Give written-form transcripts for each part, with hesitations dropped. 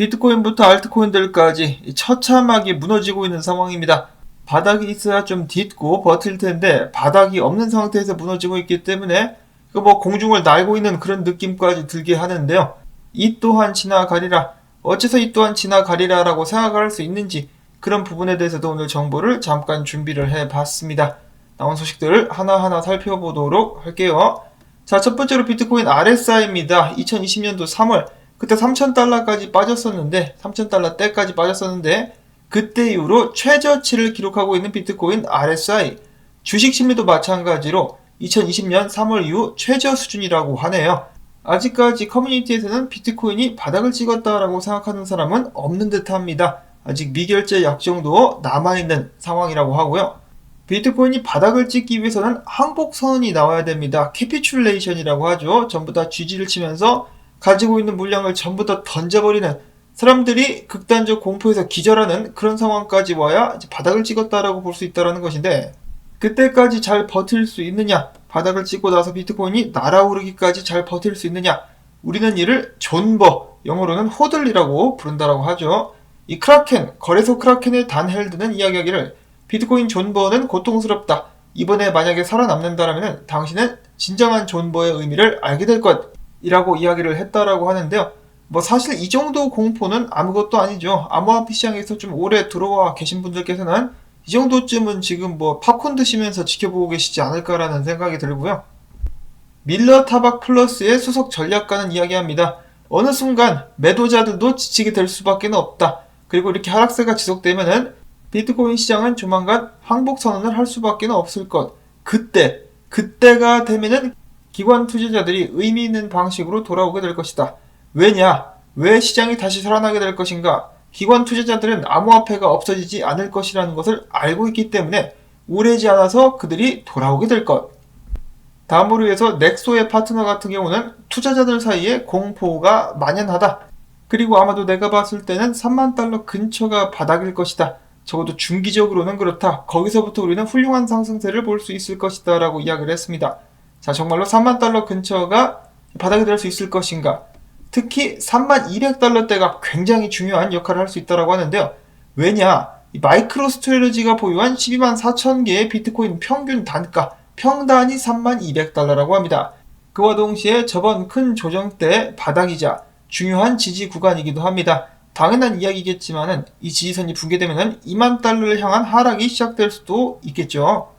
비트코인부터 알트코인들까지 처참하게 무너지고 있는 상황입니다. 바닥이 있어야 좀 딛고 버틸 텐데 바닥이 없는 상태에서 무너지고 있기 때문에 공중을 날고 있는 그런 느낌까지 들게 하는데요. 이 또한 지나가리라. 어째서 이 또한 지나가리라 라고 생각할 수 있는지 그런 부분에 대해서도 오늘 정보를 잠깐 준비를 해봤습니다. 나온 소식들을 하나하나 살펴보도록 할게요. 자, 첫 번째로 비트코인 RSI입니다. 2020년도 3월 그때 3,000달러까지 빠졌었는데 3,000달러 때까지 빠졌었는데 그때 이후로 최저치를 기록하고 있는 비트코인 RSI 주식 심리도 마찬가지로 2020년 3월 이후 최저 수준이라고 하네요. 아직까지 커뮤니티에서는 비트코인이 바닥을 찍었다라고 생각하는 사람은 없는 듯 합니다. 아직 미결제 약정도 남아있는 상황이라고 하고요. 비트코인이 바닥을 찍기 위해서는 항복선언이 나와야 됩니다. 캐피출레이션이라고 하죠. 전부 다 쥐지를 치면서 가지고 있는 물량을 전부 다 던져버리는, 사람들이 극단적 공포에서 기절하는 그런 상황까지 와야 이제 바닥을 찍었다라고 볼 수 있다는 것인데, 그때까지 잘 버틸 수 있느냐, 바닥을 찍고 나서 비트코인이 날아오르기까지 잘 버틸 수 있느냐, 우리는 이를 존버, 영어로는 호들이라고 부른다라고 하죠. 이 크라켄, 거래소 크라켄의 단 헬드는 이야기하기를 비트코인 존버는 고통스럽다. 이번에 만약에 살아남는다면 당신은 진정한 존버의 의미를 알게 될 것이라고 이야기를 했다라고 하는데요. 사실 이 정도 공포는 아무것도 아니죠. 암호화폐 시장에서 좀 오래 들어와 계신 분들께서는 이 정도쯤은 지금 팝콘 드시면서 지켜보고 계시지 않을까라는 생각이 들고요. 밀러 타박 플러스의 수석 전략가는 이야기합니다. 어느 순간 매도자들도 지치게 될 수밖에 없다. 그리고 이렇게 하락세가 지속되면은 비트코인 시장은 조만간 항복 선언을 할 수밖에 없을 것. 그때가 되면은 기관 투자자들이 의미 있는 방식으로 돌아오게 될 것이다. 왜냐? 왜 시장이 다시 살아나게 될 것인가? 기관 투자자들은 암호화폐가 없어지지 않을 것이라는 것을 알고 있기 때문에 오래지 않아서 그들이 돌아오게 될 것. 다음으로 해서 넥소의 파트너 같은 경우는 투자자들 사이에 공포가 만연하다. 그리고 아마도 내가 봤을 때는 3만 달러 근처가 바닥일 것이다. 적어도 중기적으로는 그렇다. 거기서부터 우리는 훌륭한 상승세를 볼 수 있을 것이다 라고 이야기를 했습니다. 자, 정말로 3만 달러 근처가 바닥이 될 수 있을 것인가? 특히 3200달러대가 굉장히 중요한 역할을 할 수 있다고 하는데요. 왜냐? 마이크로 스트레러지가 보유한 12만 4천 개의 비트코인 평균 단가, 평단이 3200달러라고 합니다. 그와 동시에 저번 큰 조정 때 바닥이자 중요한 지지 구간이기도 합니다. 당연한 이야기겠지만은 이 지지선이 붕괴되면은 2만 달러를 향한 하락이 시작될 수도 있겠죠.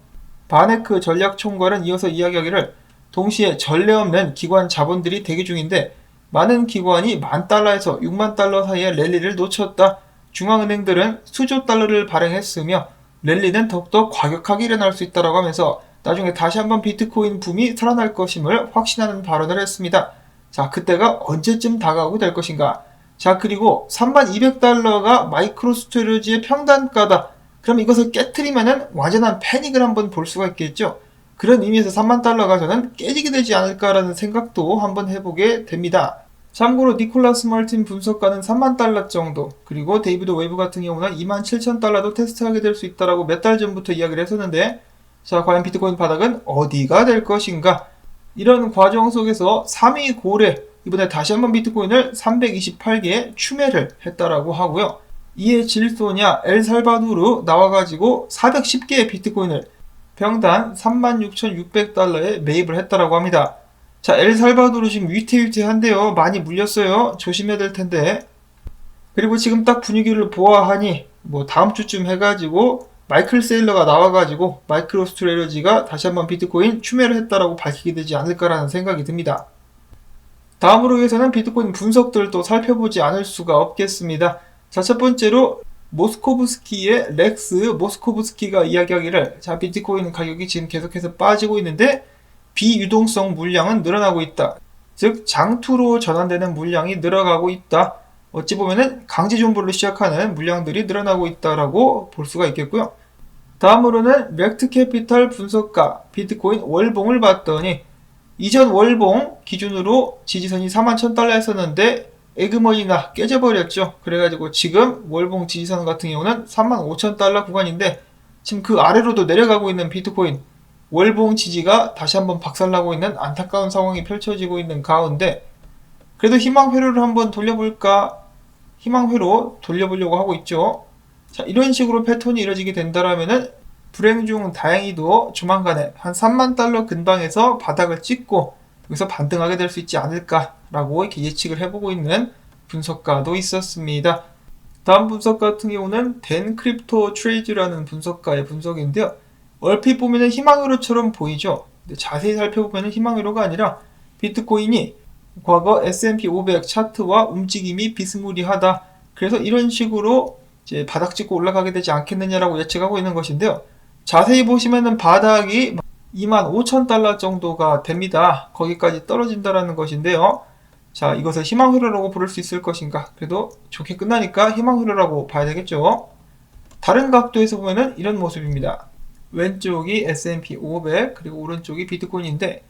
바네크 전략총괄은 이어서 이야기하기를 동시에 전례 없는 기관 자본들이 대기 중인데 많은 기관이 10,000달러에서 60,000달러 사이의 랠리를 놓쳤다. 중앙은행들은 수조 달러를 발행했으며 랠리는 더욱더 과격하게 일어날 수 있다고 하면서 나중에 다시 한번 비트코인 붐이 살아날 것임을 확신하는 발언을 했습니다. 자, 그때가 언제쯤 다가오게 될 것인가? 자, 그리고 3200달러가 마이크로 스토리지의 평단가다. 그럼 이것을 깨트리면은 완전한 패닉을 한번 볼 수가 있겠죠. 그런 의미에서 3만 달러가 저는 깨지게 되지 않을까라는 생각도 한번 해보게 됩니다. 참고로 니콜라스 멀틴 분석가는 3만 달러 정도, 그리고 데이비드 웨이브 같은 경우는 27,000달러도 테스트하게 될 수 있다라고 몇 달 전부터 이야기를 했었는데, 자, 과연 비트코인 바닥은 어디가 될 것인가? 이런 과정 속에서 3위 고래, 이번에 다시 한번 비트코인을 328개에 추매를 했다라고 하고요. 이에 질소냐 엘살바도르 나와가지고 410개의 비트코인을 평단 36,600달러에 매입을 했다라고 합니다. 자, 엘살바도르 지금 위태위태한데요. 많이 물렸어요. 조심해야 될 텐데. 그리고 지금 딱 분위기를 보아하니 다음 주쯤 해가지고 마이클 세일러가 나와가지고 마이크로 스트레러지가 다시 한번 비트코인 추매를 했다라고 밝히게 되지 않을까라는 생각이 듭니다. 다음으로 해서는 비트코인 분석들도 살펴보지 않을 수가 없겠습니다. 자, 첫 번째로 모스코브스키의 렉스 모스코브스키가 이야기하기를, 자, 비트코인 가격이 지금 계속해서 빠지고 있는데 비유동성 물량은 늘어나고 있다. 즉 장투로 전환되는 물량이 늘어가고 있다. 어찌 보면은 강제 존버를 시작하는 물량들이 늘어나고 있다라고 볼 수가 있겠고요. 다음으로는 렉트캐피탈 분석가 비트코인 월봉을 봤더니 이전 월봉 기준으로 지지선이 41,000달러였었는데 에그머니나 깨져버렸죠. 그래가지고 지금 월봉 지지선 같은 경우는 35,000달러 구간인데 지금 그 아래로도 내려가고 있는 비트코인 월봉 지지가 다시 한번 박살나고 있는 안타까운 상황이 펼쳐지고 있는 가운데, 그래도 희망 회로를 한번 돌려볼까? 희망회로 돌려보려고 하고 있죠. 자, 이런 식으로 패턴이 이루어지게 된다면은 불행 중 다행히도 조만간에 한 3만 달러 근방에서 바닥을 찍고 여기서 반등하게 될 수 있지 않을까라고 이렇게 예측을 해보고 있는 분석가도 있었습니다. 다음 분석 같은 경우는 댄 크립토 트레이드라는 분석가의 분석인데요. 얼핏 보면은 희망회로처럼 보이죠. 근데 자세히 살펴보면은 희망회로가 아니라 비트코인이 과거 S&P 500 차트와 움직임이 비스무리하다. 그래서 이런 식으로 이제 바닥 찍고 올라가게 되지 않겠느냐라고 예측하고 있는 것인데요. 자세히 보시면은 바닥이 25,000달러 정도가 됩니다. 거기까지 떨어진다라는 것인데요. 자, 이것을 희망회로라고 부를 수 있을 것인가? 그래도 좋게 끝나니까 희망회로라고 봐야 되겠죠. 다른 각도에서 보면은 이런 모습입니다. 왼쪽이 S&P 500 그리고 오른쪽이 비트코인인데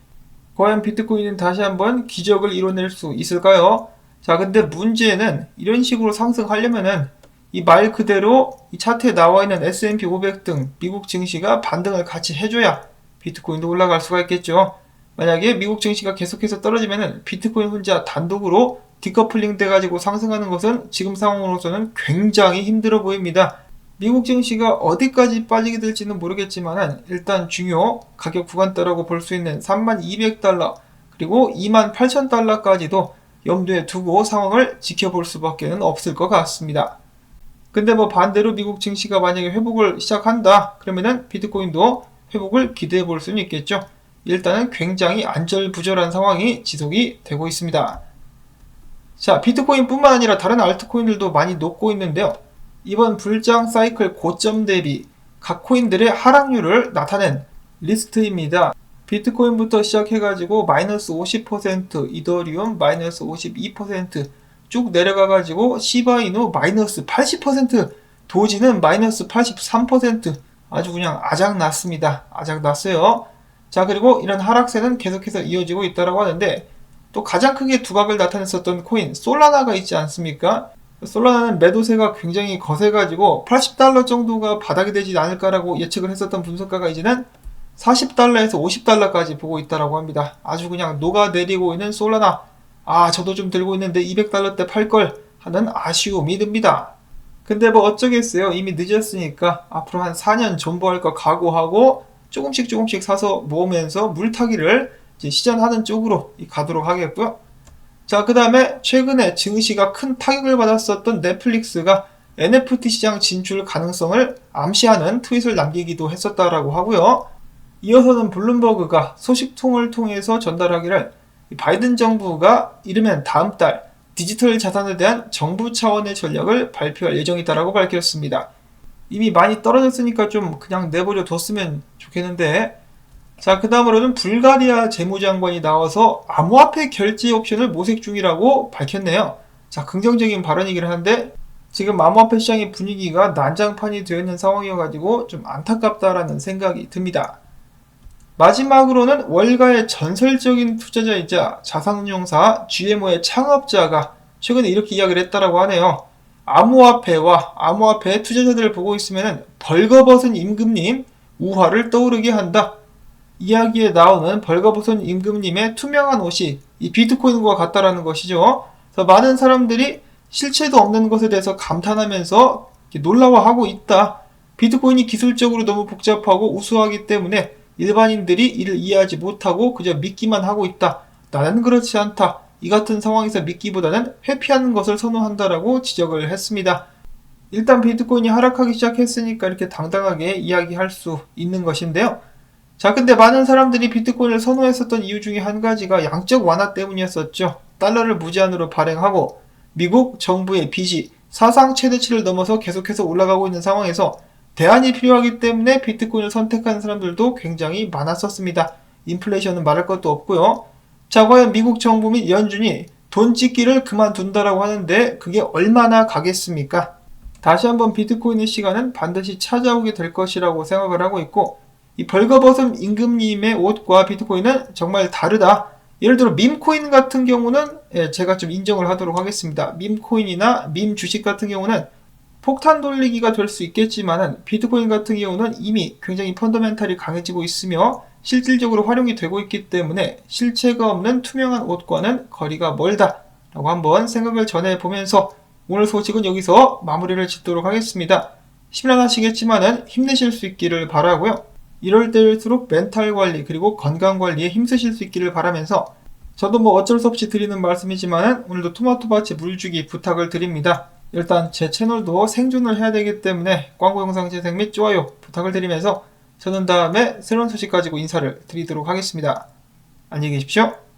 과연 비트코인은 다시 한번 기적을 이뤄낼 수 있을까요? 자, 근데 문제는 이런 식으로 상승하려면은 이 말 그대로 이 차트에 나와 있는 S&P 500 등 미국 증시가 반등을 같이 해줘야 비트코인도 올라갈 수가 있겠죠. 만약에 미국 증시가 계속해서 떨어지면은 비트코인 혼자 단독으로 디커플링 돼가지고 상승하는 것은 지금 상황으로서는 굉장히 힘들어 보입니다. 미국 증시가 어디까지 빠지게 될지는 모르겠지만 일단 중요 가격 구간대라고 볼 수 있는 3200달러 그리고 28000달러까지도 염두에 두고 상황을 지켜볼 수밖에 없을 것 같습니다. 근데 반대로 미국 증시가 만약에 회복을 시작한다 그러면은 비트코인도 회복을 기대해 볼 수는 있겠죠. 일단은 굉장히 안절부절한 상황이 지속이 되고 있습니다. 자, 비트코인 뿐만 아니라 다른 알트코인들도 많이 녹고 있는데요. 이번 불장 사이클 고점 대비 각 코인들의 하락률을 나타낸 리스트입니다. 비트코인부터 시작해가지고 마이너스 50%, 이더리움 마이너스 52%, 쭉 내려가가지고 시바이누 마이너스 80%, 도지는 마이너스 83%, 아주 그냥 아작났습니다. 아작났어요. 자, 그리고 이런 하락세는 계속해서 이어지고 있다고 하는데 또 가장 크게 두각을 나타냈었던 코인 솔라나가 있지 않습니까? 솔라나는 매도세가 굉장히 거세가지고 80달러 정도가 바닥이 되지 않을까라고 예측을 했었던 분석가가 이제는 40달러에서 50달러까지 보고 있다고 합니다. 아주 그냥 녹아내리고 있는 솔라나. 아, 저도 좀 들고 있는데 200달러대 팔걸 하는 아쉬움이 듭니다. 근데 어쩌겠어요. 이미 늦었으니까 앞으로 한 4년 존버할 거 각오하고 조금씩 사서 모으면서 물타기를 이제 시전하는 쪽으로 가도록 하겠고요. 자, 그 다음에 최근에 증시가 큰 타격을 받았었던 넷플릭스가 NFT 시장 진출 가능성을 암시하는 트윗을 남기기도 했었다라고 하고요. 이어서는 블룸버그가 소식통을 통해서 전달하기를 바이든 정부가 이르면 다음 달 디지털 자산에 대한 정부 차원의 전략을 발표할 예정이다라고 밝혔습니다. 이미 많이 떨어졌으니까 좀 그냥 내버려 뒀으면 좋겠는데, 자, 그 다음으로는 불가리아 재무장관이 나와서 암호화폐 결제 옵션을 모색 중이라고 밝혔네요. 자, 긍정적인 발언이긴 한데 지금 암호화폐 시장의 분위기가 난장판이 되어 있는 상황이어가지고 좀 안타깝다라는 생각이 듭니다. 마지막으로는 월가의 전설적인 투자자이자 자산운용사 GMO의 창업자가 최근에 이렇게 이야기를 했다라고 하네요. 암호화폐와 암호화폐 투자자들을 보고 있으면 벌거벗은 임금님 우화를 떠오르게 한다. 이야기에 나오는 벌거벗은 임금님의 투명한 옷이 이 비트코인과 같다라는 것이죠. 그래서 많은 사람들이 실체도 없는 것에 대해서 감탄하면서 놀라워하고 있다. 비트코인이 기술적으로 너무 복잡하고 우수하기 때문에 일반인들이 이를 이해하지 못하고 그저 믿기만 하고 있다. 나는 그렇지 않다. 이 같은 상황에서 믿기보다는 회피하는 것을 선호한다라고 지적을 했습니다. 일단 비트코인이 하락하기 시작했으니까 이렇게 당당하게 이야기할 수 있는 것인데요. 자, 근데 많은 사람들이 비트코인을 선호했었던 이유 중에 한 가지가 양적 완화 때문이었었죠. 달러를 무제한으로 발행하고 미국 정부의 빚이 사상 최대치를 넘어서 계속해서 올라가고 있는 상황에서 대안이 필요하기 때문에 비트코인을 선택하는 사람들도 굉장히 많았었습니다. 인플레이션은 말할 것도 없고요. 자, 과연 미국 정부 및 연준이 돈 찍기를 그만둔다라고 하는데 그게 얼마나 가겠습니까? 다시 한번 비트코인의 시간은 반드시 찾아오게 될 것이라고 생각을 하고 있고, 이 벌거벗은 임금님의 옷과 비트코인은 정말 다르다. 예를 들어 밈코인 같은 경우는 제가 좀 인정을 하도록 하겠습니다. 밈코인이나 밈 주식 같은 경우는 폭탄 돌리기가 될 수 있겠지만 비트코인 같은 경우는 이미 굉장히 펀더멘탈이 강해지고 있으며 실질적으로 활용이 되고 있기 때문에 실체가 없는 투명한 옷과는 거리가 멀다 라고 한번 생각을 전해보면서 오늘 소식은 여기서 마무리를 짓도록 하겠습니다. 심란하시겠지만은 힘내실 수 있기를 바라고요. 이럴 때일수록 멘탈 관리 그리고 건강 관리에 힘쓰실 수 있기를 바라면서 저도 뭐 어쩔 수 없이 드리는 말씀이지만 오늘도 토마토밭에 물주기 부탁을 드립니다. 일단 제 채널도 생존을 해야 되기 때문에 광고 영상 재생 및 좋아요 부탁을 드리면서 저는 다음에 새로운 소식 가지고 인사를 드리도록 하겠습니다. 안녕히 계십시오.